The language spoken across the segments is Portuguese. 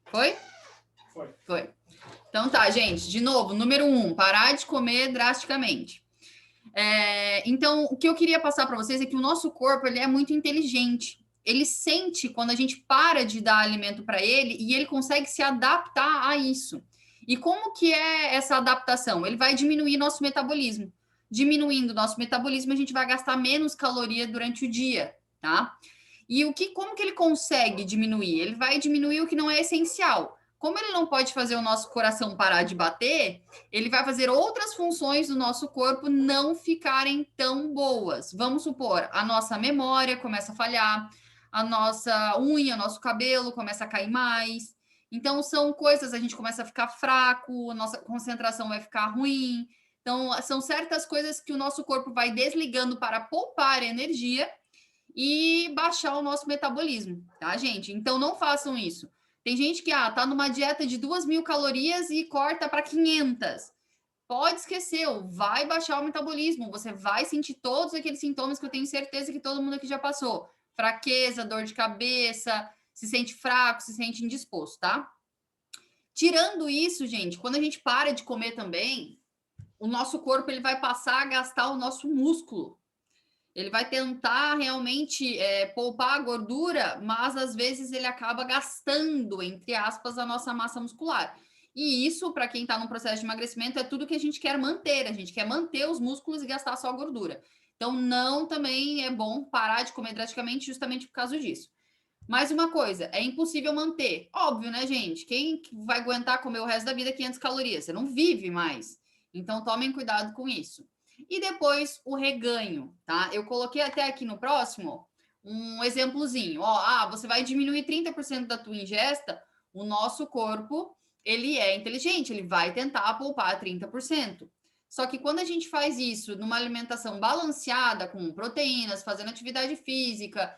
Foi? Foi. Então tá, gente. De novo, número 1, parar de comer drasticamente. Então, o que eu queria passar para vocês é que o nosso corpo ele é muito inteligente. Ele sente quando a gente para de dar alimento para ele e ele consegue se adaptar a isso. E como que é essa adaptação? Ele vai diminuir nosso metabolismo. Diminuindo nosso metabolismo, a gente vai gastar menos caloria durante o dia, tá? E como que ele consegue diminuir? Ele vai diminuir o que não é essencial. Como ele não pode fazer o nosso coração parar de bater, ele vai fazer outras funções do nosso corpo não ficarem tão boas. Vamos supor, a nossa memória começa a falhar, a nossa unha, nosso cabelo começa a cair mais. Então, são coisas, a gente começa a ficar fraco, a nossa concentração vai ficar ruim. Então, são certas coisas que o nosso corpo vai desligando para poupar energia e baixar o nosso metabolismo, tá, gente? Então, não façam isso. Tem gente que tá numa dieta de 2.000 calorias e corta para 500. Pode esquecer, vai baixar o metabolismo, você vai sentir todos aqueles sintomas que eu tenho certeza que todo mundo aqui já passou. Fraqueza, dor de cabeça, se sente fraco, se sente indisposto, tá? Tirando isso, gente, quando a gente para de comer também, o nosso corpo ele vai passar a gastar o nosso músculo. Ele vai tentar realmente poupar a gordura, mas às vezes ele acaba gastando, entre aspas, a nossa massa muscular. E isso, para quem está no processo de emagrecimento, é tudo que a gente quer manter. A gente quer manter os músculos e gastar só a gordura. Então, não também é bom parar de comer drasticamente justamente por causa disso. Mais uma coisa, é impossível manter. Óbvio, né, gente? Quem vai aguentar comer o resto da vida 500 calorias? Você não vive mais. Então, tomem cuidado com isso. E depois, o reganho, tá? Eu coloquei até aqui no próximo um exemplozinho. Você vai diminuir 30% da tua ingesta. O nosso corpo, ele é inteligente, ele vai tentar poupar 30%. Só que quando a gente faz isso numa alimentação balanceada, com proteínas, fazendo atividade física,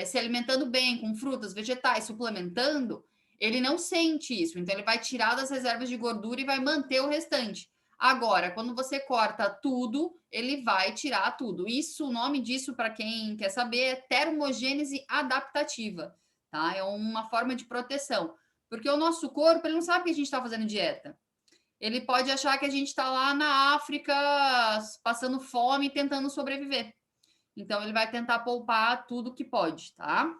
se alimentando bem com frutas, vegetais, suplementando, ele não sente isso. Então, ele vai tirar das reservas de gordura e vai manter o restante. Agora, quando você corta tudo, ele vai tirar tudo. Isso, o nome disso, para quem quer saber, é termogênese adaptativa, tá? É uma forma de proteção. Porque o nosso corpo, ele não sabe que a gente está fazendo dieta. Ele pode achar que a gente está lá na África passando fome e tentando sobreviver. Então, ele vai tentar poupar tudo que pode, tá?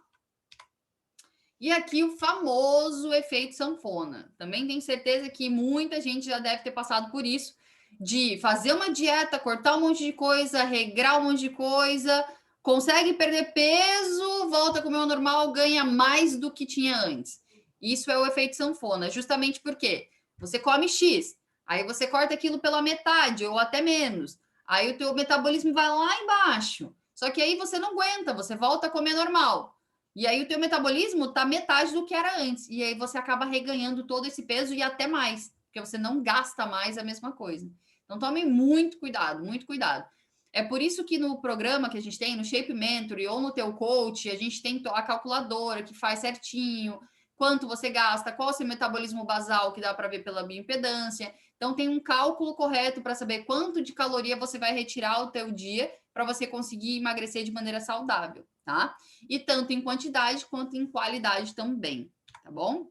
E aqui o famoso efeito sanfona. Também tenho certeza que muita gente já deve ter passado por isso, de fazer uma dieta, cortar um monte de coisa, regrar um monte de coisa, consegue perder peso, volta a comer o normal, ganha mais do que tinha antes. Isso é o efeito sanfona, justamente porque você come X, aí você corta aquilo pela metade ou até menos. Aí o teu metabolismo vai lá embaixo. Só que aí você não aguenta, você volta a comer normal. E aí o teu metabolismo tá metade do que era antes. E aí você acaba reganhando todo esse peso e até mais, porque você não gasta mais a mesma coisa. Então tomem muito cuidado, muito cuidado. É por isso que no programa que a gente tem, no Shape Mentoring ou no teu coach, a gente tem a calculadora que faz certinho quanto você gasta, qual é o seu metabolismo basal, que dá para ver pela bioimpedância. Então tem um cálculo correto para saber quanto de caloria você vai retirar ao teu dia para você conseguir emagrecer de maneira saudável, tá? E tanto em quantidade quanto em qualidade também, tá bom?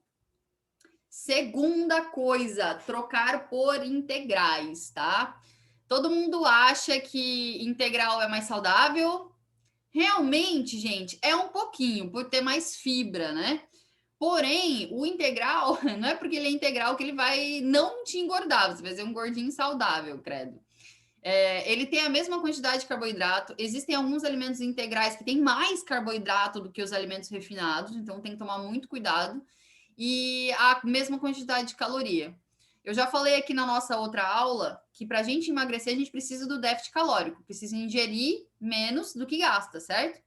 Segunda coisa, trocar por integrais, tá? Todo mundo acha que integral é mais saudável? Realmente, gente, é um pouquinho, por ter mais fibra, né? Porém, o integral, não é porque ele é integral que ele vai não te engordar, você vai ser um gordinho saudável, credo. Ele tem a mesma quantidade de carboidrato. Existem alguns alimentos integrais que têm mais carboidrato do que os alimentos refinados, então tem que tomar muito cuidado. E a mesma quantidade de caloria. Eu já falei aqui na nossa outra aula que para a gente emagrecer, a gente precisa do déficit calórico, precisa ingerir menos do que gasta, certo?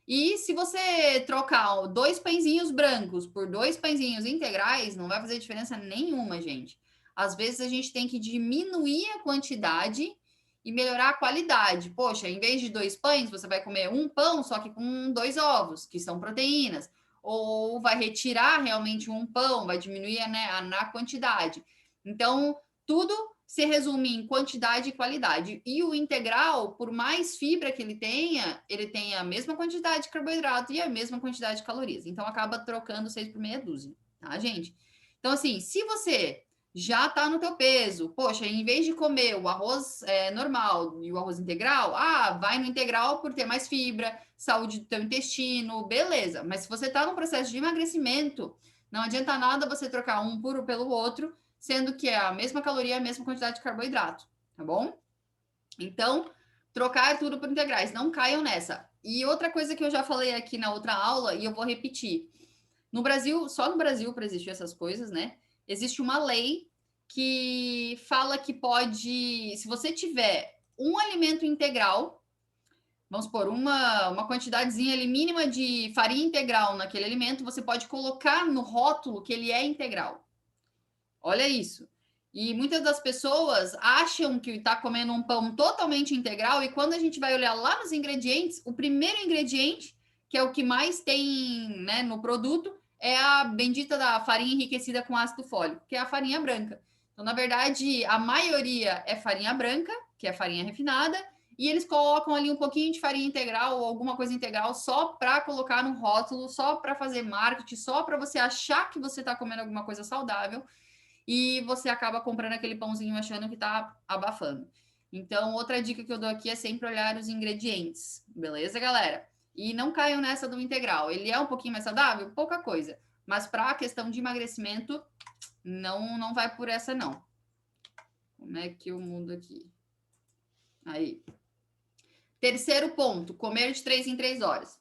E se você trocar 2 pãezinhos brancos por 2 pãezinhos integrais, não vai fazer diferença nenhuma, gente. Às vezes a gente tem que diminuir a quantidade e melhorar a qualidade. Poxa, em vez de 2 pães, você vai comer um pão, só que com 2 ovos, que são proteínas. Ou vai retirar realmente um pão, vai diminuir, né, na quantidade. Então, tudo se resume em quantidade e qualidade. E o integral, por mais fibra que ele tem a mesma quantidade de carboidrato e a mesma quantidade de calorias. Então, acaba trocando 6 por meia dúzia, tá, gente? Então, assim, se você já tá no teu peso, poxa, em vez de comer o arroz normal e o arroz integral, vai no integral por ter mais fibra, saúde do teu intestino, beleza. Mas se você tá no processo de emagrecimento, não adianta nada você trocar um puro pelo outro, sendo que é a mesma caloria, a mesma quantidade de carboidrato, tá bom? Então, trocar tudo por integrais, não caiam nessa. E outra coisa que eu já falei aqui na outra aula, e eu vou repetir. No Brasil, só no Brasil para existir essas coisas, né? Existe uma lei que fala que pode, se você tiver um alimento integral, vamos supor, uma quantidadezinha ali mínima de farinha integral naquele alimento, você pode colocar no rótulo que ele é integral. Olha isso. E muitas das pessoas acham que está comendo um pão totalmente integral, e quando a gente vai olhar lá nos ingredientes, o primeiro ingrediente, que é o que mais tem, né, no produto, é a bendita da farinha enriquecida com ácido fólico, que é a farinha branca. Então, na verdade, a maioria é farinha branca, que é farinha refinada, e eles colocam ali um pouquinho de farinha integral ou alguma coisa integral só para colocar no rótulo, só para fazer marketing, só para você achar que você está comendo alguma coisa saudável, e você acaba comprando aquele pãozinho achando que está abafando. Então, outra dica que eu dou aqui é sempre olhar os ingredientes, beleza, galera? E não caiam nessa do integral. Ele é um pouquinho mais saudável? Pouca coisa. Mas para a questão de emagrecimento, não vai por essa, não. Como é que eu mudo aqui? Aí. Terceiro ponto, comer de 3 em 3 horas.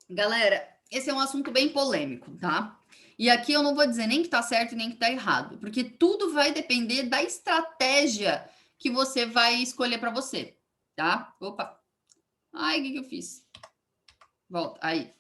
Galera, esse é um assunto bem polêmico, tá? E aqui eu não vou dizer nem que tá certo nem que tá errado, porque tudo vai depender da estratégia que você vai escolher para você, tá? Opa. Ai, o que eu fiz? Volta, aí.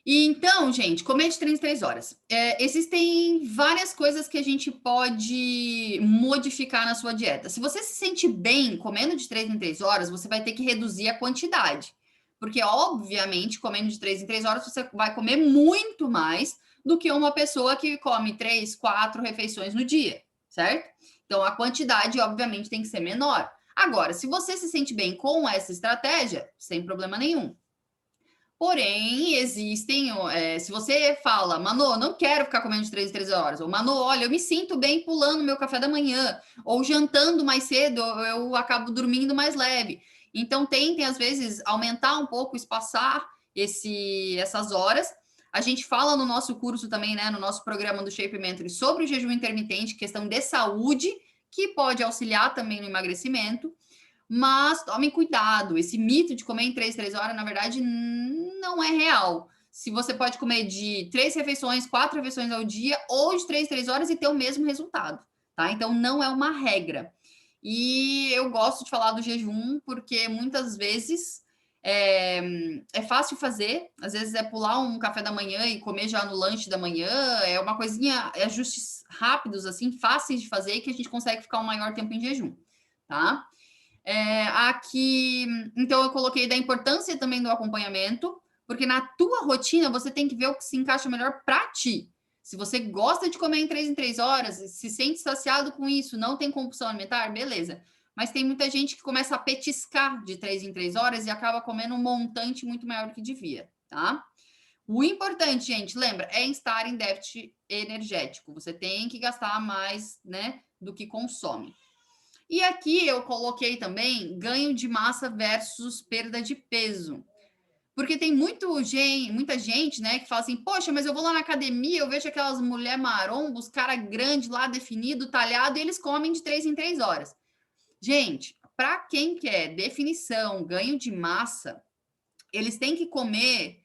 E então, gente, comer de 3 em 3 horas. Existem várias coisas que a gente pode modificar na sua dieta. Se você se sente bem comendo de 3 em 3 horas, você vai ter que reduzir a quantidade. Porque, obviamente, comendo de 3 em 3 horas, você vai comer muito mais do que uma pessoa que come 3, 4 refeições no dia, certo? Então, a quantidade, obviamente, tem que ser menor. Agora, se você se sente bem com essa estratégia, sem problema nenhum. Porém, existem, se você fala, Manu, não quero ficar comendo de 3 em 3 horas, ou Manu, olha, eu me sinto bem pulando meu café da manhã, ou jantando mais cedo, eu acabo dormindo mais leve. Então, tentem, às vezes, aumentar um pouco, espaçar essas horas. A gente fala no nosso curso também, né, no nosso programa do Shape Mentoring, sobre o jejum intermitente, questão de saúde, que pode auxiliar também no emagrecimento. Mas tomem cuidado, esse mito de comer em 3 horas, na verdade, não é real. Se você pode comer de 3 refeições, 4 refeições ao dia, ou de 3 horas e ter o mesmo resultado, tá? Então, não é uma regra. E eu gosto de falar do jejum, porque muitas vezes é fácil fazer, às vezes é pular um café da manhã e comer já no lanche da manhã, é uma coisinha, ajustes rápidos, assim, fáceis de fazer, que a gente consegue ficar um maior tempo em jejum, tá? Aqui, então eu coloquei da importância também do acompanhamento, porque na tua rotina você tem que ver o que se encaixa melhor para ti. Se você gosta de comer em 3 horas, se sente saciado com isso, não tem compulsão alimentar, beleza. Mas tem muita gente que começa a petiscar de 3 em 3 horas e acaba comendo um montante muito maior do que devia, tá? O importante, gente, lembra, é estar em déficit energético. Você tem que gastar mais, né, do que consome. E aqui eu coloquei também ganho de massa versus perda de peso. Porque tem muita gente, né, que fala assim, poxa, mas eu vou lá na academia, eu vejo aquelas mulher marombos, cara grande lá, definido, talhado, e eles comem de 3 em 3 horas. Gente, para quem quer definição, ganho de massa, eles têm que comer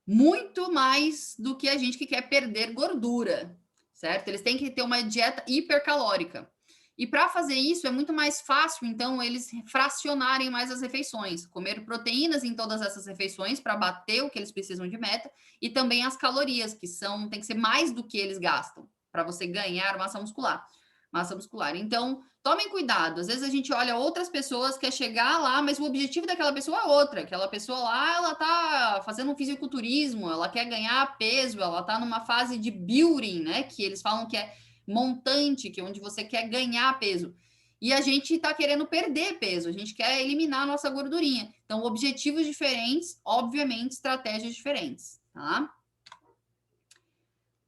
muito mais do que a gente que quer perder gordura, certo? Eles têm que ter uma dieta hipercalórica. E para fazer isso é muito mais fácil, então, eles fracionarem mais as refeições, comer proteínas em todas essas refeições para bater o que eles precisam de meta, e também as calorias, que tem que ser mais do que eles gastam para você ganhar massa muscular. massa muscular. Então, tomem cuidado. Às vezes a gente olha outras pessoas, quer chegar lá, mas o objetivo daquela pessoa é outra. Aquela pessoa lá, ela tá fazendo um fisiculturismo, ela quer ganhar peso, ela tá numa fase de building, né? Que eles falam que é montante, que é onde você quer ganhar peso. E a gente está querendo perder peso, a gente quer eliminar a nossa gordurinha. Então, objetivos diferentes, obviamente, estratégias diferentes, tá?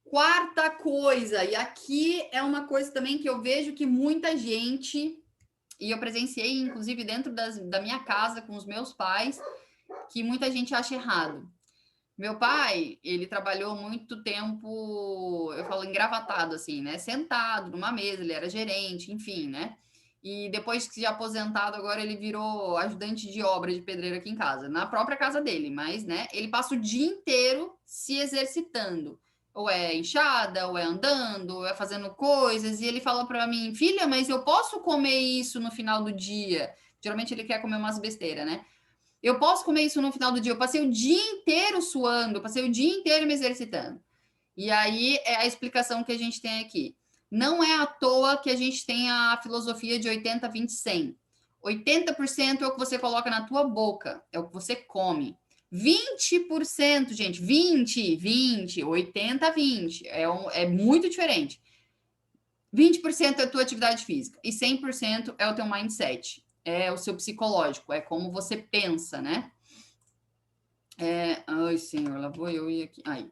Quarta coisa, e aqui é uma coisa também que eu vejo que muita gente, e eu presenciei, inclusive, dentro da minha casa com os meus pais, que muita gente acha errado. Meu pai, ele trabalhou muito tempo, eu falo engravatado, assim, né? Sentado numa mesa, ele era gerente, enfim, né? E depois que se aposentado, agora ele virou ajudante de obra de pedreiro aqui em casa, na própria casa dele, mas, né? Ele passa o dia inteiro se exercitando. Ou é enxada, ou é andando, ou é fazendo coisas. E ele falou para mim, filha, mas eu posso comer isso no final do dia? Geralmente ele quer comer umas besteiras, né? Eu posso comer isso no final do dia. Eu passei o dia inteiro suando, eu passei o dia inteiro me exercitando. E aí é a explicação que a gente tem aqui. Não é à toa que a gente tem a filosofia de 80, 20, 100. 80% é o que você coloca na tua boca, é o que você come. 20%, gente, 20, 20, 80, 20. É muito diferente. 20% é a tua atividade física e 100% é o teu mindset, é o seu psicológico, é como você pensa, né? Ai, senhor, lá vou eu ir aqui. Aí.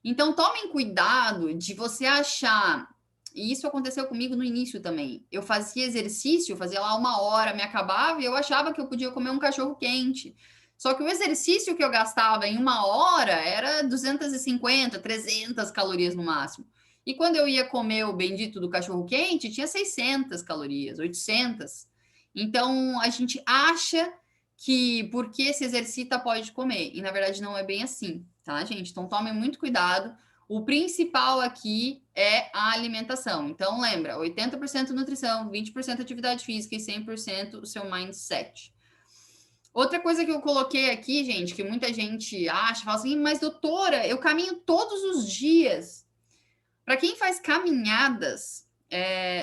Então, tomem cuidado de você achar. E isso aconteceu comigo no início também. Eu fazia exercício, fazia lá 1 hora, me acabava e eu achava que eu podia comer um cachorro quente. Só que o exercício que eu gastava em 1 hora era 250, 300 calorias no máximo. E quando eu ia comer o bendito do cachorro quente, tinha 600 calorias, 800. Então, a gente acha que porque se exercita pode comer. E na verdade não é bem assim, tá, gente? Então tomem muito cuidado. O principal aqui é a alimentação. Então lembra, 80% nutrição, 20% atividade física e 100% o seu mindset. Outra coisa que eu coloquei aqui, gente, que muita gente acha, fala assim, mas doutora, eu caminho todos os dias. Para quem faz caminhadas,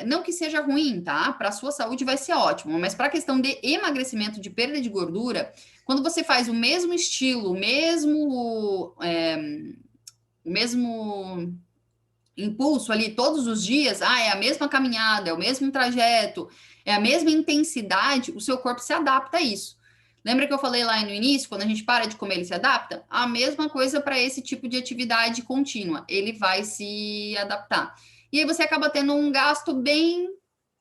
não que seja ruim, tá? Para a sua saúde vai ser ótimo, mas para a questão de emagrecimento, de perda de gordura, quando você faz o mesmo estilo, o mesmo impulso ali todos os dias, é a mesma caminhada, é o mesmo trajeto, é a mesma intensidade, o seu corpo se adapta a isso. Lembra que eu falei lá no início, quando a gente para de comer, ele se adapta? A mesma coisa para esse tipo de atividade contínua, ele vai se adaptar. E aí você acaba tendo um gasto bem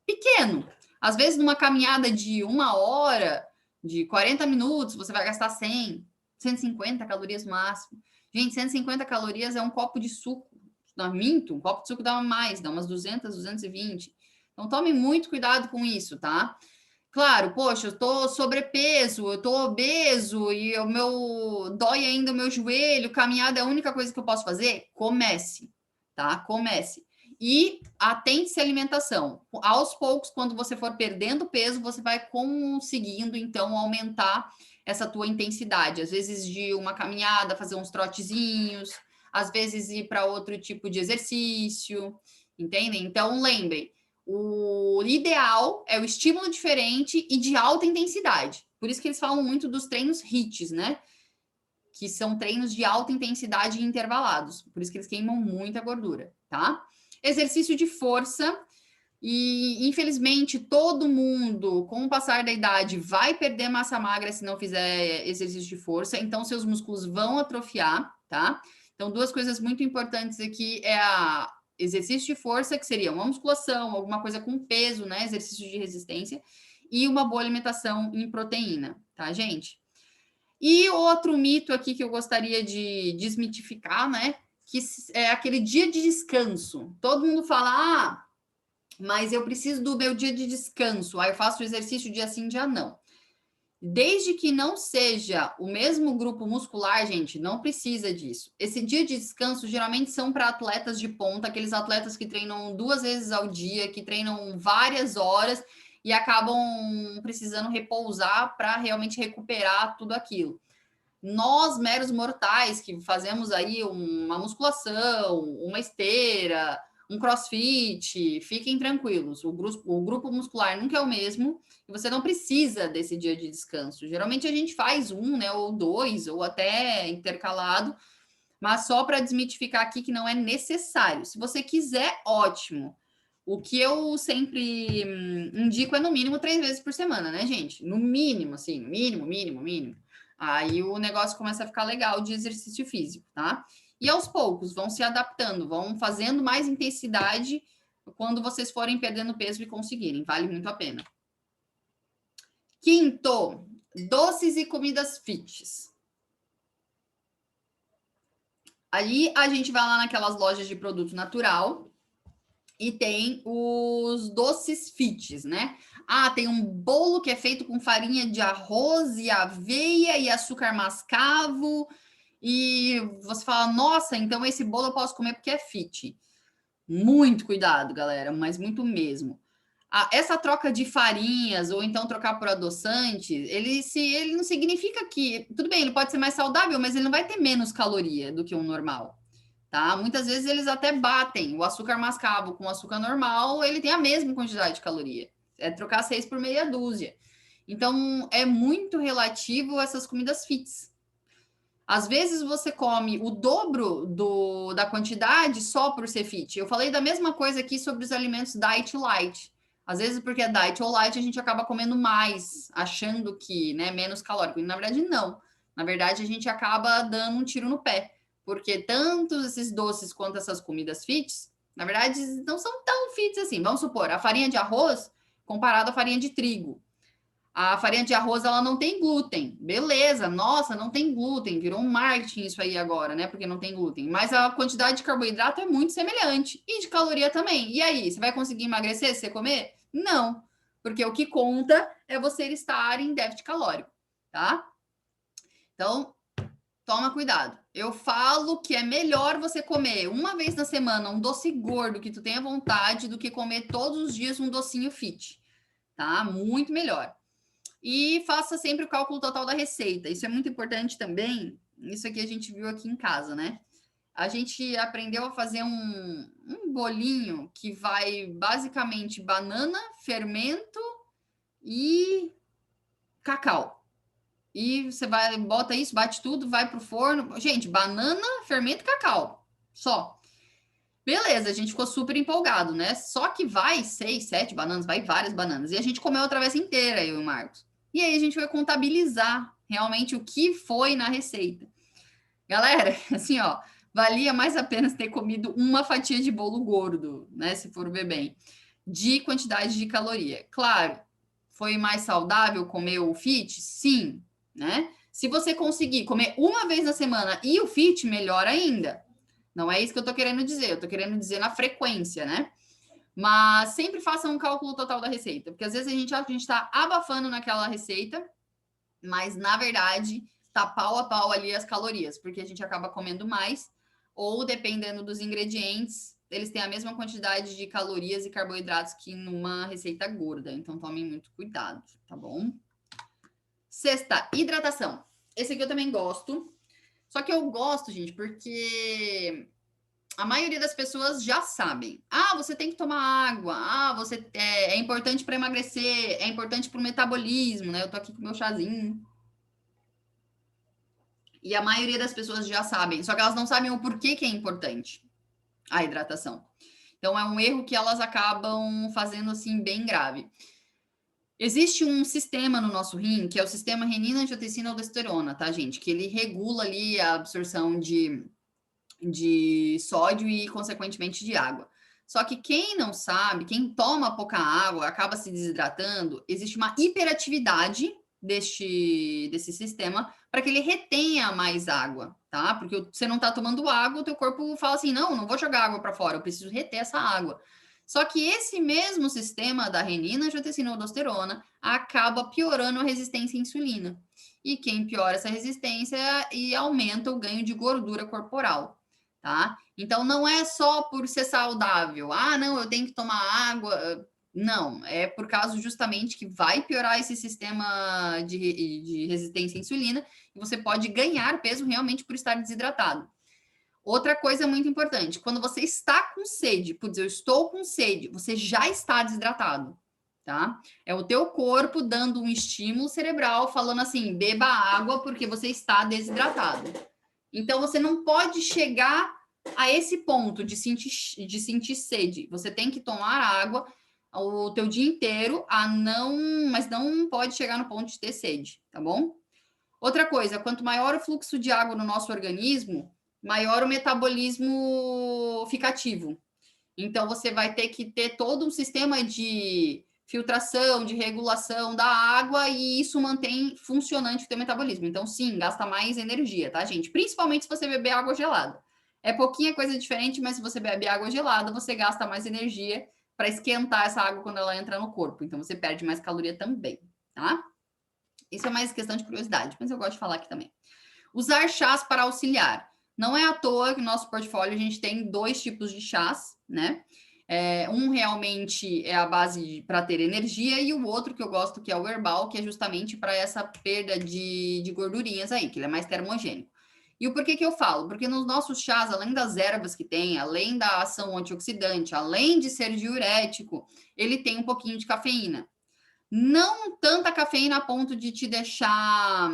pequeno. Às vezes, numa caminhada de 1 hora, de 40 minutos, você vai gastar 100, 150 calorias no máximo. Gente, 150 calorias é um copo de suco. Não, minto, um copo de suco dá mais, dá umas 200, 220. Então, tome muito cuidado com isso, tá? Claro, poxa, eu tô sobrepeso, eu tô obeso e o meu dói ainda o meu joelho, caminhada é a única coisa que eu posso fazer? Comece, tá? Comece. E atente-se à alimentação. Aos poucos, quando você for perdendo peso, você vai conseguindo, então, aumentar essa tua intensidade. Às vezes, de uma caminhada, fazer uns trotezinhos, às vezes, ir para outro tipo de exercício, entendem? Então, lembrem, o ideal é o estímulo diferente e de alta intensidade. Por isso que eles falam muito dos treinos HIIT, né? Que são treinos de alta intensidade e intervalados. Por isso que eles queimam muita gordura, tá? Exercício de força. E, infelizmente, todo mundo, com o passar da idade, vai perder massa magra se não fizer exercício de força. Então, seus músculos vão atrofiar, tá? Então, duas coisas muito importantes aqui é a exercício de força, que seria uma musculação, alguma coisa com peso, né? Exercício de resistência. E uma boa alimentação em proteína, tá, gente? E outro mito aqui que eu gostaria de desmitificar, né? Que é aquele dia de descanso. Todo mundo fala, mas eu preciso do meu dia de descanso. Aí eu faço o exercício dia sim, dia não. Desde que não seja o mesmo grupo muscular, gente, não precisa disso. Esse dia de descanso geralmente são para atletas de ponta, aqueles atletas que treinam 2 vezes ao dia, que treinam várias horas e acabam precisando repousar para realmente recuperar tudo aquilo. Nós, meros mortais, que fazemos aí uma musculação, uma esteira, um CrossFit, fiquem tranquilos. O grupo muscular nunca é o mesmo e você não precisa desse dia de descanso. Geralmente a gente faz um, né, ou dois, ou até intercalado, mas só para desmitificar aqui que não é necessário. Se você quiser, ótimo. O que eu sempre indico é no mínimo 3 vezes por semana, né, gente? No mínimo, assim, mínimo. Aí o negócio começa a ficar legal de exercício físico, tá? E aos poucos vão se adaptando, vão fazendo mais intensidade quando vocês forem perdendo peso e conseguirem. Vale muito a pena. Quinto, doces e comidas fits. Ali a gente vai lá naquelas lojas de produto natural e tem os doces fits, né? Ah, tem um bolo que é feito com farinha de arroz e aveia e açúcar mascavo. E você fala, nossa, então esse bolo eu posso comer porque é fit. Muito cuidado, galera, mas muito mesmo. Essa troca de farinhas ou então trocar por adoçante, ele não significa que, tudo bem, ele pode ser mais saudável, mas ele não vai ter menos caloria do que um normal, tá? Muitas vezes eles até batem o açúcar mascavo com o açúcar normal, ele tem a mesma quantidade de caloria. É trocar 6 por meia dúzia. Então, é muito relativo a essas comidas fits. Às vezes você come o dobro da quantidade só por ser fit. Eu falei da mesma coisa aqui sobre os alimentos diet light. Às vezes, porque é diet ou light, a gente acaba comendo mais, achando que, né, menos calórico. E, na verdade, não. Na verdade, a gente acaba dando um tiro no pé. Porque tanto esses doces quanto essas comidas fits, na verdade, não são tão fits assim. Vamos supor, a farinha de arroz comparada à farinha de trigo. A farinha de arroz, ela não tem glúten. Beleza, nossa, não tem glúten. Virou um marketing isso aí agora, né? Porque não tem glúten. Mas a quantidade de carboidrato é muito semelhante. E de caloria também. E aí, você vai conseguir emagrecer se você comer? Não. Porque o que conta é você estar em déficit calórico, tá? Então, toma cuidado. Eu falo que é melhor você comer uma vez na semana um doce gordo que tu tenha vontade do que comer todos os dias um docinho fit, tá? Muito melhor. E faça sempre o cálculo total da receita. Isso é muito importante também. Isso aqui a gente viu aqui em casa, né? A gente aprendeu a fazer um bolinho que vai basicamente banana, fermento e cacau. E você vai, bota isso, bate tudo, vai pro forno. Gente, banana, fermento e cacau. Só. Beleza, a gente ficou super empolgado, né? Só que vai 6, 7 bananas, vai várias bananas. E a gente comeu outra vez inteira, eu e o Marcos. E aí a gente vai contabilizar realmente o que foi na receita. Galera, assim, ó, valia mais a pena ter comido uma fatia de bolo gordo, né? Se for ver bem, de quantidade de caloria. Claro, foi mais saudável comer o fit? Sim, né? Se você conseguir comer uma vez na semana e o fit, melhor ainda. Não é isso que eu tô querendo dizer, eu tô querendo dizer na frequência, né? Mas sempre faça um cálculo total da receita, porque às vezes a gente acha que a gente está abafando naquela receita, mas na verdade está pau a pau ali as calorias, porque a gente acaba comendo mais, ou dependendo dos ingredientes, eles têm a mesma quantidade de calorias e carboidratos que numa receita gorda. Então tomem muito cuidado, tá bom? Sexta, hidratação. Esse aqui eu também gosto. Só que eu gosto, gente, porque a maioria das pessoas já sabem. Ah, você tem que tomar água. Ah, você é importante para emagrecer, é importante para o metabolismo, né? Eu tô aqui com o meu chazinho. E a maioria das pessoas já sabem, só que elas não sabem o porquê que é importante a hidratação. Então é um erro que elas acabam fazendo assim bem grave. Existe um sistema no nosso rim, que é o sistema renina-angiotensina-aldosterona, tá, gente? Que ele regula ali a absorção de sódio e, consequentemente, de água. Só que quem não sabe, quem toma pouca água, acaba se desidratando, existe uma hiperatividade desse sistema para que ele retenha mais água, tá? Porque você não está tomando água, o teu corpo fala assim, não vou jogar água para fora, eu preciso reter essa água. Só que esse mesmo sistema da renina, angiotensina, aldosterona acaba piorando a resistência à insulina. E quem piora essa resistência e aumenta o ganho de gordura corporal, tá? Então não é só por ser saudável. Ah, não, eu tenho que tomar água. Não, é por causa justamente que vai piorar esse sistema de resistência à insulina e você pode ganhar peso realmente por estar desidratado. Outra coisa muito importante, quando você está com sede, putz, eu estou com sede, você já está desidratado, tá? É o teu corpo dando um estímulo cerebral, falando assim, beba água porque você está desidratado. Então, você não pode chegar a esse ponto de sentir sede. Você tem que tomar água o teu dia inteiro, mas não pode chegar no ponto de ter sede, tá bom? Outra coisa, quanto maior o fluxo de água no nosso organismo, maior o metabolismo fica ativo. Então, você vai ter que ter todo um sistema de filtração, de regulação da água, e isso mantém funcionante o teu metabolismo. Então, sim, gasta mais energia, tá, gente? Principalmente se você beber água gelada. É pouquinha coisa diferente, mas se você bebe água gelada, você gasta mais energia para esquentar essa água quando ela entra no corpo. Então, você perde mais caloria também, tá? Isso é mais questão de curiosidade, mas eu gosto de falar aqui também. Usar chás para auxiliar. Não é à toa que no nosso portfólio a gente tem 2 tipos de chás, né? Um realmente é a base para ter energia, e o outro que eu gosto, que é o herbal, que é justamente para essa perda de gordurinhas aí, que ele é mais termogênico. E o porquê que eu falo? Porque nos nossos chás, além das ervas que tem, além da ação antioxidante, além de ser diurético, ele tem um pouquinho de cafeína. Não tanta cafeína a ponto de te deixar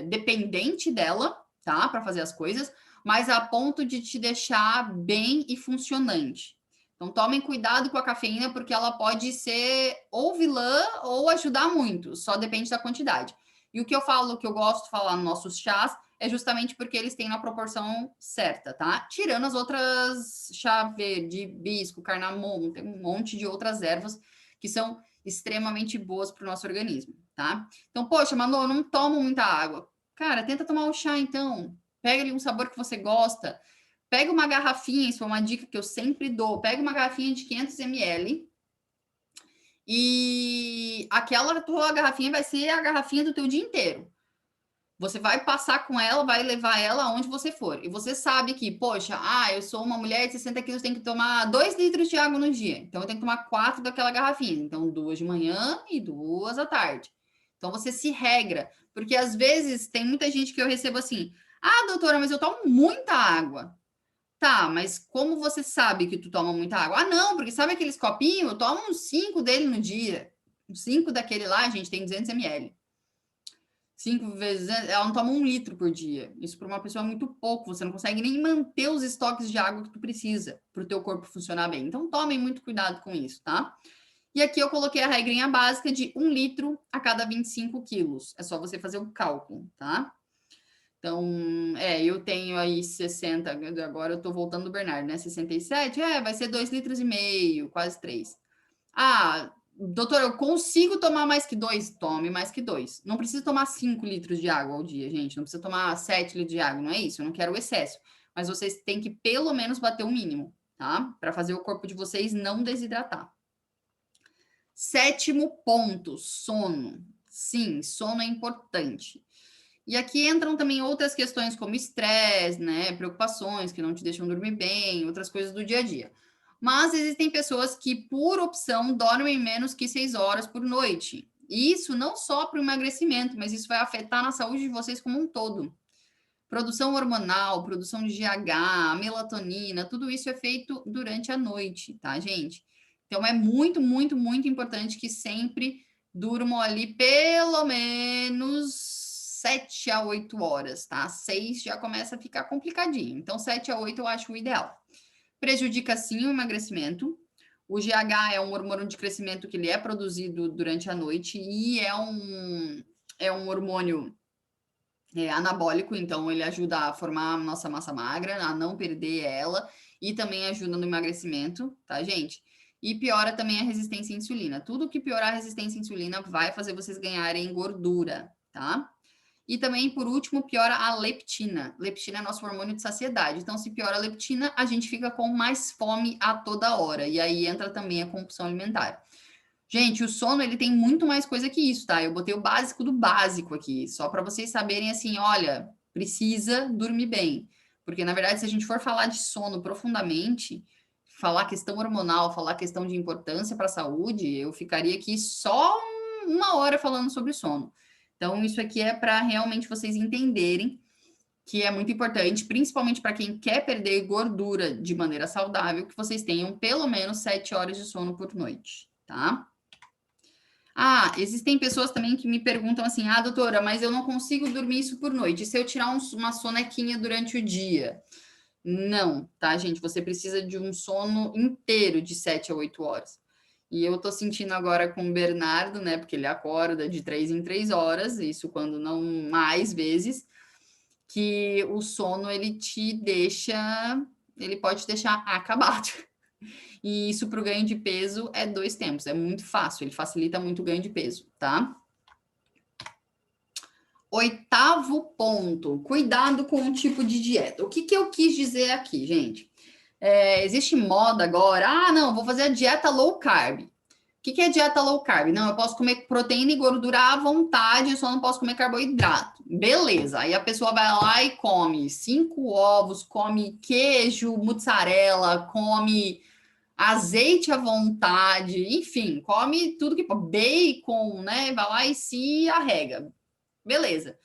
dependente dela, tá? Para fazer as coisas, mas a ponto de te deixar bem e funcionante. Então, tomem cuidado com a cafeína, porque ela pode ser ou vilã ou ajudar muito, só depende da quantidade. E o que eu falo, que eu gosto de falar nos nossos chás, é justamente porque eles têm na proporção certa, tá? Tirando as outras chá verde, hibisco, cardamomo, tem um monte de outras ervas que são extremamente boas para o nosso organismo, tá? Então, poxa, Manu, eu não tomo muita água. Cara, tenta tomar o chá, então. Pega ali um sabor que você gosta. Pega uma garrafinha, isso é uma dica que eu sempre dou. Pega uma garrafinha de 500 ml e aquela tua garrafinha vai ser a garrafinha do teu dia inteiro. Você vai passar com ela, vai levar ela aonde você for. E você sabe que, poxa, eu sou uma mulher de 60 quilos, tenho que tomar 2 litros de água no dia. Então, eu tenho que tomar 4 daquela garrafinha. Então, 2 de manhã e 2 à tarde. Então, você se regra. Porque, às vezes, tem muita gente que eu recebo assim, doutora, mas eu tomo muita água. Tá, mas como você sabe que tu toma muita água? Não, porque sabe aqueles copinhos? Eu tomo uns 5 dele no dia. Uns 5 daquele lá, gente, tem 200 ml. 5 vezes, ela não toma 1 litro por dia. Isso para uma pessoa é muito pouco. Você não consegue nem manter os estoques de água que tu precisa para o teu corpo funcionar bem. Então, tomem muito cuidado com isso, tá? E aqui eu coloquei a regrinha básica de 1 litro a cada 25 quilos. É só você fazer o cálculo, tá? Então, eu tenho aí 60, agora eu tô voltando do Bernardo, né? 67, vai ser 2,5 litros, quase 3. Doutor, eu consigo tomar mais que 2? Tome mais que 2. Não precisa tomar 5 litros de água ao dia, gente. Não precisa tomar 7 litros de água, não é isso. Eu não quero o excesso. Mas vocês têm que pelo menos bater o mínimo, tá? Para fazer o corpo de vocês não desidratar. 7º ponto, sono. Sim, sono é importante. E aqui entram também outras questões como estresse, né? Preocupações que não te deixam dormir bem, outras coisas do dia a dia. Mas existem pessoas que, por opção, dormem menos que 6 horas por noite. E isso não só para o emagrecimento, mas isso vai afetar na saúde de vocês como um todo. Produção hormonal, produção de GH, melatonina, tudo isso é feito durante a noite, tá, gente? Então, é muito, muito, muito importante que sempre durmam ali pelo menos 7 a 8 horas, tá? 6 já começa a ficar complicadinho. Então, 7 a 8 eu acho o ideal. Prejudica sim o emagrecimento. O GH é um hormônio de crescimento que ele é produzido durante a noite e é um hormônio anabólico, então ele ajuda a formar a nossa massa magra, a não perder ela e também ajuda no emagrecimento, tá, gente? E piora também a resistência à insulina. Tudo que piorar a resistência à insulina vai fazer vocês ganharem gordura, tá? E também, por último, piora a leptina. Leptina é nosso hormônio de saciedade. Então, se piora a leptina, a gente fica com mais fome a toda hora. E aí entra também a compulsão alimentar. Gente, o sono, ele tem muito mais coisa que isso, tá? Eu botei o básico do básico aqui, só para vocês saberem, assim, olha, precisa dormir bem. Porque, na verdade, se a gente for falar de sono profundamente, falar questão hormonal, falar questão de importância para a saúde, eu ficaria aqui só 1 hora falando sobre sono. Então, isso aqui é para realmente vocês entenderem que é muito importante, principalmente para quem quer perder gordura de maneira saudável, que vocês tenham pelo menos 7 horas de sono por noite, tá? Ah, existem pessoas também que me perguntam assim, ah, doutora, mas eu não consigo dormir isso por noite. E se eu tirar uma sonequinha durante o dia? Não, tá, gente? Você precisa de um sono inteiro de 7 a 8 horas. E eu tô sentindo agora com o Bernardo, né? Porque ele acorda de 3 em 3 horas, isso quando não mais vezes, que o sono ele te deixa, ele pode te deixar acabado. E isso para o ganho de peso é 2 tempos, é muito fácil, ele facilita muito o ganho de peso, tá? 8º ponto, cuidado com o tipo de dieta. O que eu quis dizer aqui, gente? Existe moda agora, ah, não, vou fazer a dieta low carb. O que é dieta low carb? Não, eu posso comer proteína e gordura à vontade, eu só não posso comer carboidrato. Beleza, aí a pessoa vai lá e come 5 ovos, come queijo, mussarela, come azeite à vontade, enfim, come tudo que bacon, né? Vai lá e se arrega. Beleza.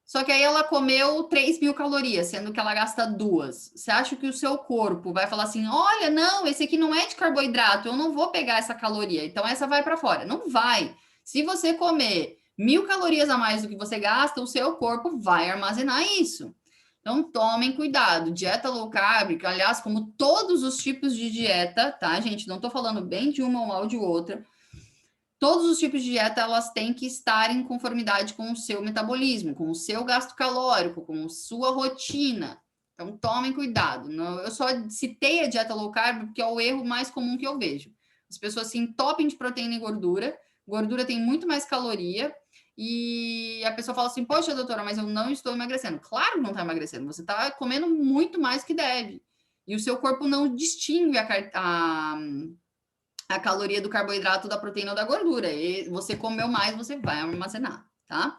Só que aí ela comeu 3.000 calorias, sendo que ela gasta 2. Você acha que o seu corpo vai falar assim: olha, não, esse aqui não é de carboidrato, eu não vou pegar essa caloria, então essa vai para fora. Não vai. Se você comer 1.000 calorias a mais do que você gasta, o seu corpo vai armazenar isso. Então, tomem cuidado. Dieta low carb, que, aliás, como todos os tipos de dieta, tá, gente? Não tô falando bem de uma ou mal de outra. Todos os tipos de dieta, elas têm que estar em conformidade com o seu metabolismo, com o seu gasto calórico, com a sua rotina. Então, tomem cuidado. Eu só citei a dieta low carb porque é o erro mais comum que eu vejo. As pessoas se entopem de proteína e gordura. Gordura tem muito mais caloria. E a pessoa fala assim, poxa, doutora, mas eu não estou emagrecendo. Claro que não está emagrecendo. Você está comendo muito mais que deve. E o seu corpo não distingue a caloria do carboidrato, da proteína ou da gordura. E você comeu mais, você vai armazenar, tá?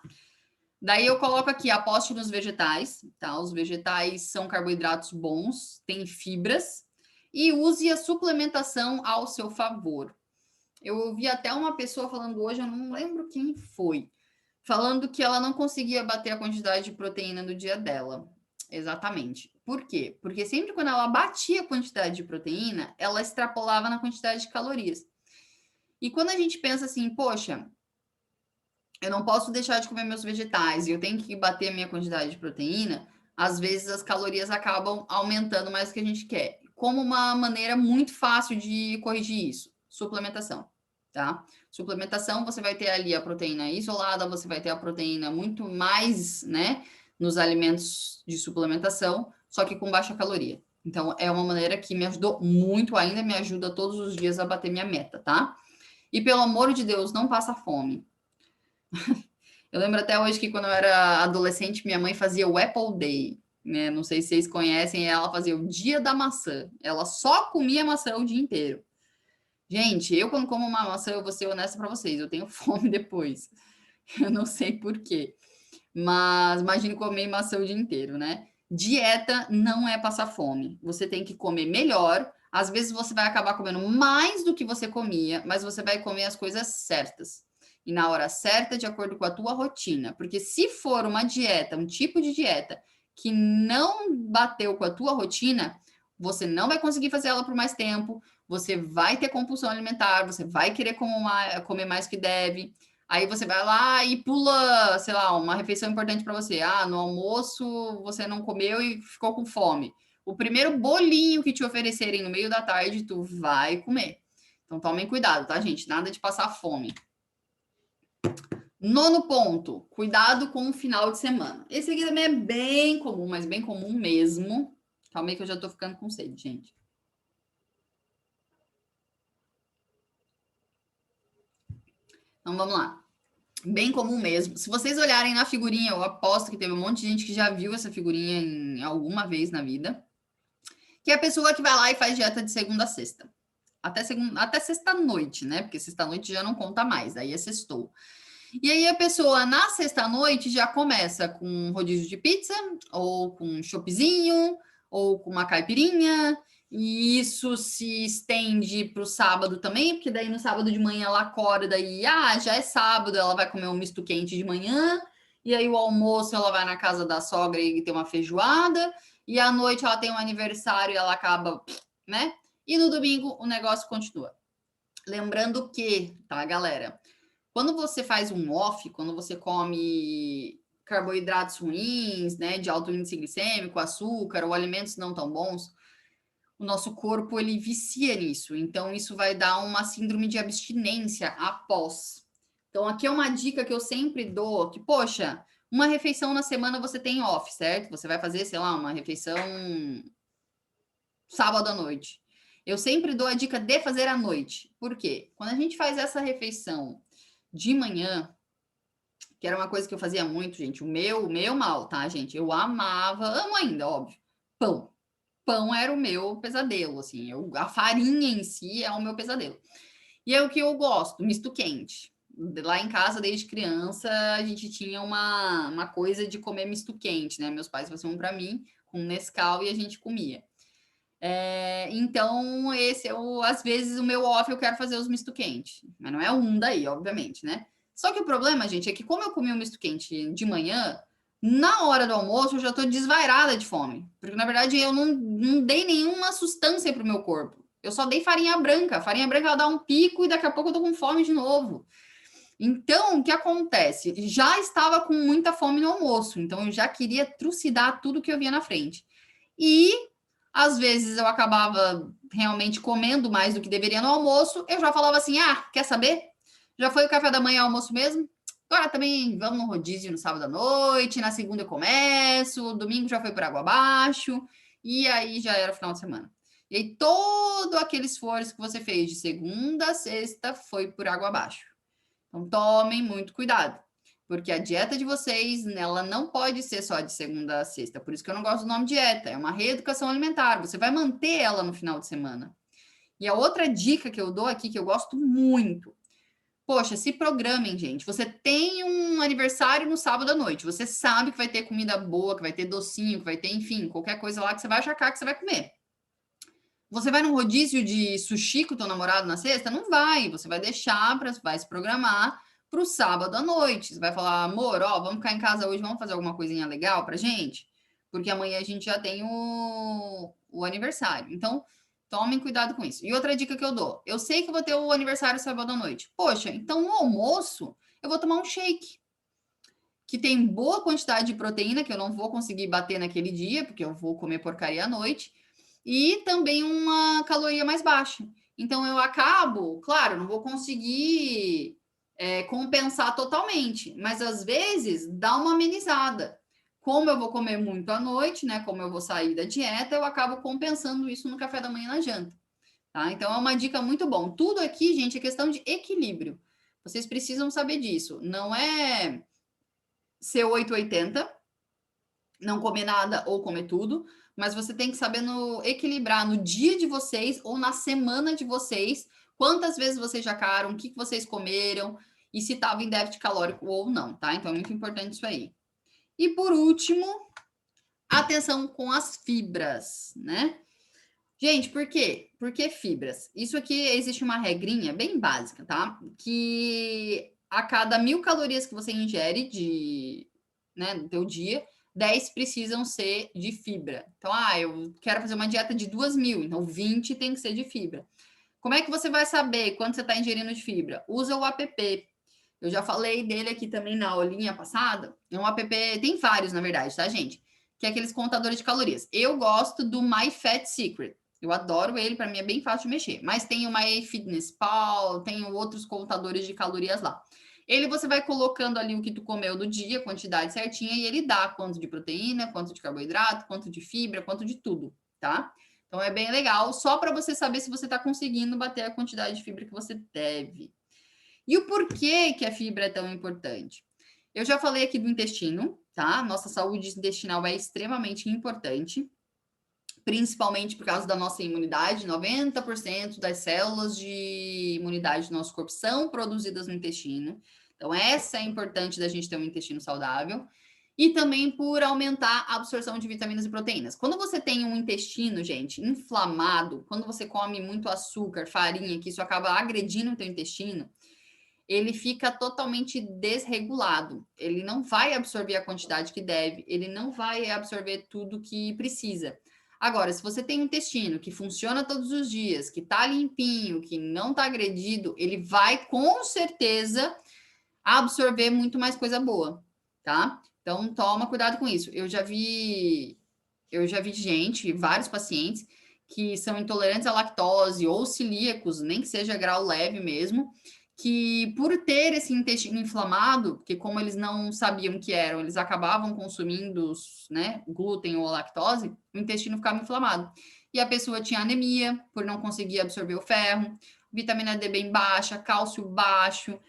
Daí eu coloco aqui, aposte nos vegetais, tá? Os vegetais são carboidratos bons, têm fibras, e use a suplementação ao seu favor. Eu ouvi até uma pessoa falando hoje, eu não lembro quem foi, falando que ela não conseguia bater a quantidade de proteína no dia dela. Exatamente. Por quê? Porque sempre quando ela batia a quantidade de proteína, ela extrapolava na quantidade de calorias. E quando a gente pensa assim, poxa, eu não posso deixar de comer meus vegetais e eu tenho que bater a minha quantidade de proteína, às vezes as calorias acabam aumentando mais do que a gente quer. Como uma maneira muito fácil de corrigir isso, suplementação, tá? Suplementação, você vai ter ali a proteína isolada, você vai ter a proteína muito mais, né, nos alimentos de suplementação, só que com baixa caloria. Então, é uma maneira que me ajudou muito, ainda me ajuda todos os dias a bater minha meta, tá? E pelo amor de Deus, não passa fome. Eu lembro até hoje que quando eu era adolescente, minha mãe fazia o Apple Day, né? Não sei se vocês conhecem, ela fazia o dia da maçã. Ela só comia maçã o dia inteiro. Gente, eu quando como uma maçã, eu vou ser honesta para vocês, eu tenho fome depois. Eu não sei por quê. Mas imagine comer maçã o dia inteiro, né? Dieta não é passar fome. Você tem que comer melhor. Às vezes você vai acabar comendo mais do que você comia, mas você vai comer as coisas certas. E na hora certa, de acordo com a tua rotina. Porque se for uma dieta, um tipo de dieta que não bateu com a tua rotina, você não vai conseguir fazer ela por mais tempo, você vai ter compulsão alimentar, você vai querer comer mais que deve. Aí você vai lá e pula, sei lá, uma refeição importante para você. Ah, no almoço você não comeu e ficou com fome. O primeiro bolinho que te oferecerem no meio da tarde, tu vai comer. Então tomem cuidado, tá, gente? Nada de passar fome. 9º ponto, cuidado com o final de semana. Esse aqui também é bem comum, mas bem comum mesmo. Calma aí que eu já tô ficando com sede, gente. Então vamos lá. Bem comum mesmo. Se vocês olharem na figurinha, eu aposto que teve um monte de gente que já viu essa figurinha em alguma vez na vida. Que é a pessoa que vai lá e faz dieta de segunda a sexta. Até sexta-noite, né? Porque sexta-noite já não conta mais, aí é sextou. E aí a pessoa na sexta-noite já começa com um rodízio de pizza, ou com um choppzinho, ou com uma caipirinha, e isso se estende para o sábado também, porque daí no sábado de manhã ela acorda e já é sábado, ela vai comer um misto quente de manhã, e aí o almoço ela vai na casa da sogra e tem uma feijoada, e à noite ela tem um aniversário e ela acaba, né? E no domingo o negócio continua. Lembrando que, tá, galera? Quando você faz um off, quando você come carboidratos ruins, né, de alto índice glicêmico, açúcar ou alimentos não tão bons, o nosso corpo ele vicia nisso. Então isso vai dar uma síndrome de abstinência após. Então aqui é uma dica que eu sempre dou, que poxa, uma refeição na semana você tem off, certo? Você vai fazer, sei lá, uma refeição sábado à noite. Eu sempre dou a dica de fazer à noite. Por quê? Quando a gente faz essa refeição de manhã, que era uma coisa que eu fazia muito, gente, o meu mal, tá, gente? Eu amava, amo ainda, óbvio, pão. Pão era o meu pesadelo, assim, a farinha em si é o meu pesadelo. E é o que eu gosto, misto quente. Lá em casa, desde criança, a gente tinha uma coisa de comer misto quente, né? Meus pais faziam para mim com Nescau e a gente comia. Então, às vezes, o meu off eu quero fazer os misto quente, mas não é um daí, obviamente, né? Só que o problema, gente, é que como eu comi o misto quente de manhã, na hora do almoço eu já tô desvairada de fome. Porque, na verdade, eu não dei nenhuma sustância pro meu corpo. Eu só dei farinha branca. A farinha branca ela dá um pico e daqui a pouco eu tô com fome de novo. Então, o que acontece? Já estava com muita fome no almoço, então eu já queria trucidar tudo que eu via na frente. E às vezes eu acabava realmente comendo mais do que deveria no almoço, eu já falava assim: ah, quer saber? Já foi o café da manhã almoço mesmo? Agora também vamos no rodízio no sábado à noite, na segunda eu começo, domingo já foi por água abaixo, e aí já era o final de semana. E aí todo aquele esforço que você fez de segunda a sexta foi por água abaixo. Então tomem muito cuidado, porque a dieta de vocês, ela não pode ser só de segunda a sexta. Por isso que eu não gosto do nome dieta, é uma reeducação alimentar. Você vai manter ela no final de semana. E a outra dica que eu dou aqui, que eu gosto muito, poxa, se programem, gente. Você tem um aniversário no sábado à noite. Você sabe que vai ter comida boa, que vai ter docinho, que vai ter, enfim, qualquer coisa lá que você vai achar que você vai comer. Você vai num rodízio de sushi com o teu namorado na sexta? Não vai. Você vai deixar, vai se programar para o sábado à noite. Você vai falar, amor, ó, vamos ficar em casa hoje, vamos fazer alguma coisinha legal pra gente? Porque amanhã a gente já tem o aniversário. Então, tomem cuidado com isso. E outra dica que eu dou: eu sei que vou ter o aniversário sábado à noite. Poxa, então no almoço eu vou tomar um shake. Que tem boa quantidade de proteína, que eu não vou conseguir bater naquele dia, porque eu vou comer porcaria à noite e também uma caloria mais baixa. Então eu acabo, claro, não vou conseguir compensar totalmente, mas às vezes dá uma amenizada. Como eu vou comer muito à noite, né? Como eu vou sair da dieta, eu acabo compensando isso no café da manhã e na janta. Tá? Então é uma dica muito bom. Tudo aqui, gente, é questão de equilíbrio. Vocês precisam saber disso. Não é ser 880, não comer nada ou comer tudo, mas você tem que saber equilibrar no dia de vocês ou na semana de vocês, quantas vezes vocês jacaram, o que vocês comeram e se estava em déficit calórico ou não, tá? Então é muito importante isso aí. E por último, atenção com as fibras, né? Gente, por quê? Por que fibras? Isso aqui existe uma regrinha bem básica, tá? Que a cada 1.000 calorias que você ingere no teu dia, 10 precisam ser de fibra. Então, eu quero fazer uma dieta de 2.000, então 20 tem que ser de fibra. Como é que você vai saber quanto você está ingerindo de fibra? Usa o app. Eu já falei dele aqui também na aulinha passada. É um app, tem vários, na verdade, tá, gente? Que é aqueles contadores de calorias. Eu gosto do MyFitSecret. Eu adoro ele, para mim é bem fácil de mexer. Mas tem o MyFitnessPal, tem outros contadores de calorias lá. Ele você vai colocando ali o que tu comeu do dia, quantidade certinha, e ele dá quanto de proteína, quanto de carboidrato, quanto de fibra, quanto de tudo, tá? Então é bem legal, só para você saber se você está conseguindo bater a quantidade de fibra que você deve. E o porquê que a fibra é tão importante? Eu já falei aqui do intestino, tá? Nossa saúde intestinal é extremamente importante, principalmente por causa da nossa imunidade. 90% das células de imunidade do nosso corpo são produzidas no intestino. Então, essa é importante da gente ter um intestino saudável. E também por aumentar a absorção de vitaminas e proteínas. Quando você tem um intestino, gente, inflamado, quando você come muito açúcar, farinha, que isso acaba agredindo o teu intestino, ele fica totalmente desregulado. Ele não vai absorver a quantidade que deve, ele não vai absorver tudo que precisa. Agora, se você tem um intestino que funciona todos os dias, que tá limpinho, que não tá agredido, ele vai com certeza absorver muito mais coisa boa, tá? Então, toma cuidado com isso. Eu já vi gente, vários pacientes, que são intolerantes à lactose ou celíacos, nem que seja grau leve mesmo, que por ter esse intestino inflamado, porque como eles não sabiam o que eram, eles acabavam consumindo, né, glúten ou lactose, o intestino ficava inflamado. E a pessoa tinha anemia, por não conseguir absorver o ferro, vitamina D bem baixa, cálcio baixo,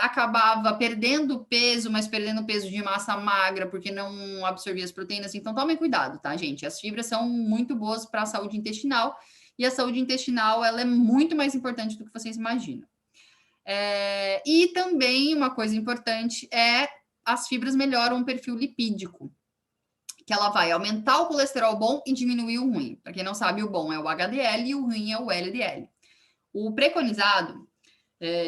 acabava perdendo peso, mas perdendo peso de massa magra, porque não absorvia as proteínas. Então, tomem cuidado, tá, gente? As fibras são muito boas para a saúde intestinal, e a saúde intestinal, ela é muito mais importante do que vocês imaginam. E também, uma coisa importante é as fibras melhoram o perfil lipídico, que ela vai aumentar o colesterol bom e diminuir o ruim. Para quem não sabe, o bom é o HDL e o ruim é o LDL. O preconizado,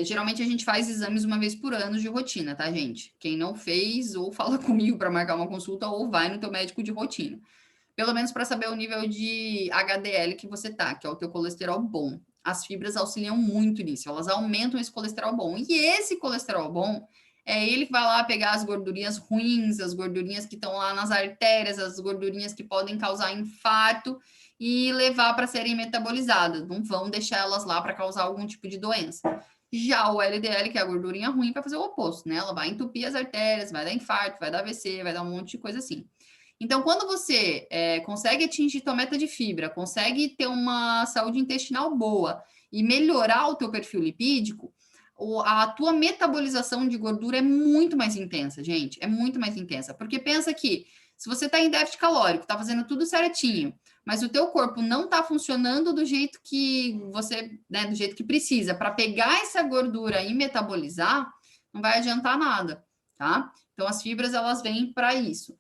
geralmente a gente faz exames uma vez por ano de rotina, tá, gente? Quem não fez, ou fala comigo para marcar uma consulta, ou vai no teu médico de rotina. Pelo menos para saber o nível de HDL que você tá, que é o teu colesterol bom. As fibras auxiliam muito nisso, elas aumentam esse colesterol bom. E esse colesterol bom é ele que vai lá pegar as gordurinhas ruins, as gordurinhas que estão lá nas artérias, as gordurinhas que podem causar infarto e levar para serem metabolizadas. Não vão deixar elas lá para causar algum tipo de doença. Já o LDL, que é a gordurinha ruim, vai fazer o oposto, né? Ela vai entupir as artérias, vai dar infarto, vai dar AVC, vai dar um monte de coisa assim. Então, quando você consegue atingir tua meta de fibra, consegue ter uma saúde intestinal boa e melhorar o teu perfil lipídico, a tua metabolização de gordura é muito mais intensa, gente. É muito mais intensa. Porque pensa que se você está em déficit calórico, está fazendo tudo certinho, mas o teu corpo não está funcionando do jeito que você, né, do jeito que precisa, para pegar essa gordura e metabolizar, não vai adiantar nada, tá? Então, as fibras, elas vêm para isso.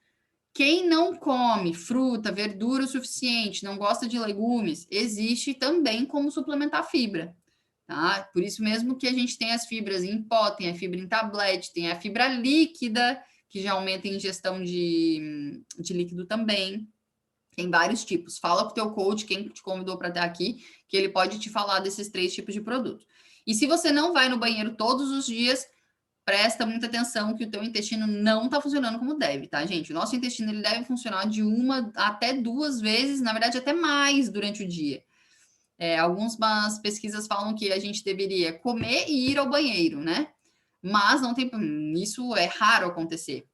Quem não come fruta, verdura o suficiente, não gosta de legumes, existe também como suplementar fibra, tá? Por isso mesmo que a gente tem as fibras em pó, tem a fibra em tablete, tem a fibra líquida, que já aumenta a ingestão de líquido também. Tem vários tipos. Fala com o teu coach, quem te convidou para estar aqui, que ele pode te falar desses 3 tipos de produto. E se você não vai no banheiro todos os dias, presta muita atenção que o teu intestino não está funcionando como deve, tá, gente? O nosso intestino ele deve funcionar de 1 até 2 vezes, na verdade até mais durante o dia. Algumas pesquisas falam que a gente deveria comer e ir ao banheiro, né? Mas não tem, isso é raro acontecer.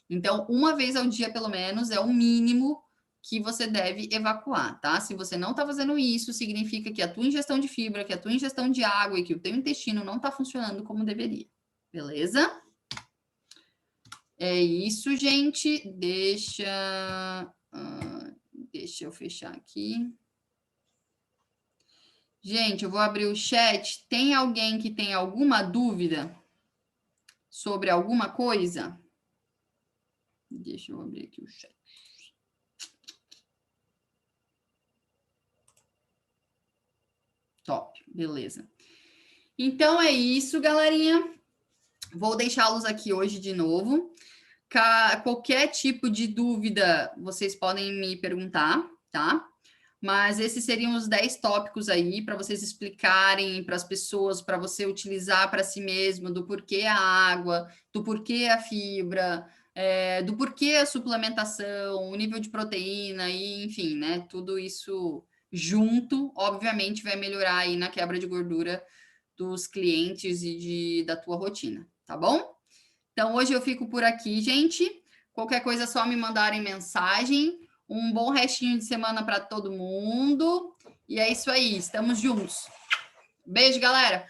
Então, 1 vez ao dia, pelo menos, é o mínimo que você deve evacuar, tá? Se você não está fazendo isso, significa que a tua ingestão de fibra, que a tua ingestão de água e que o teu intestino não está funcionando como deveria. Beleza? É isso, gente. Deixa eu fechar aqui. Gente, eu vou abrir o chat. Tem alguém que tem alguma dúvida sobre alguma coisa? Deixa eu abrir aqui o chat. Top, beleza. Então é isso, galerinha. Vou deixá-los aqui hoje de novo. Qualquer tipo de dúvida, vocês podem me perguntar, tá? Mas esses seriam os 10 tópicos aí para vocês explicarem para as pessoas, para você utilizar para si mesmo, do porquê a água, do porquê a fibra, do porquê a suplementação, o nível de proteína, e enfim, né? Tudo isso junto, obviamente, vai melhorar aí na quebra de gordura dos clientes e da tua rotina, tá bom? Então, hoje eu fico por aqui, gente. Qualquer coisa é só me mandarem mensagem. Um bom restinho de semana para todo mundo. E é isso aí, estamos juntos. Beijo, galera!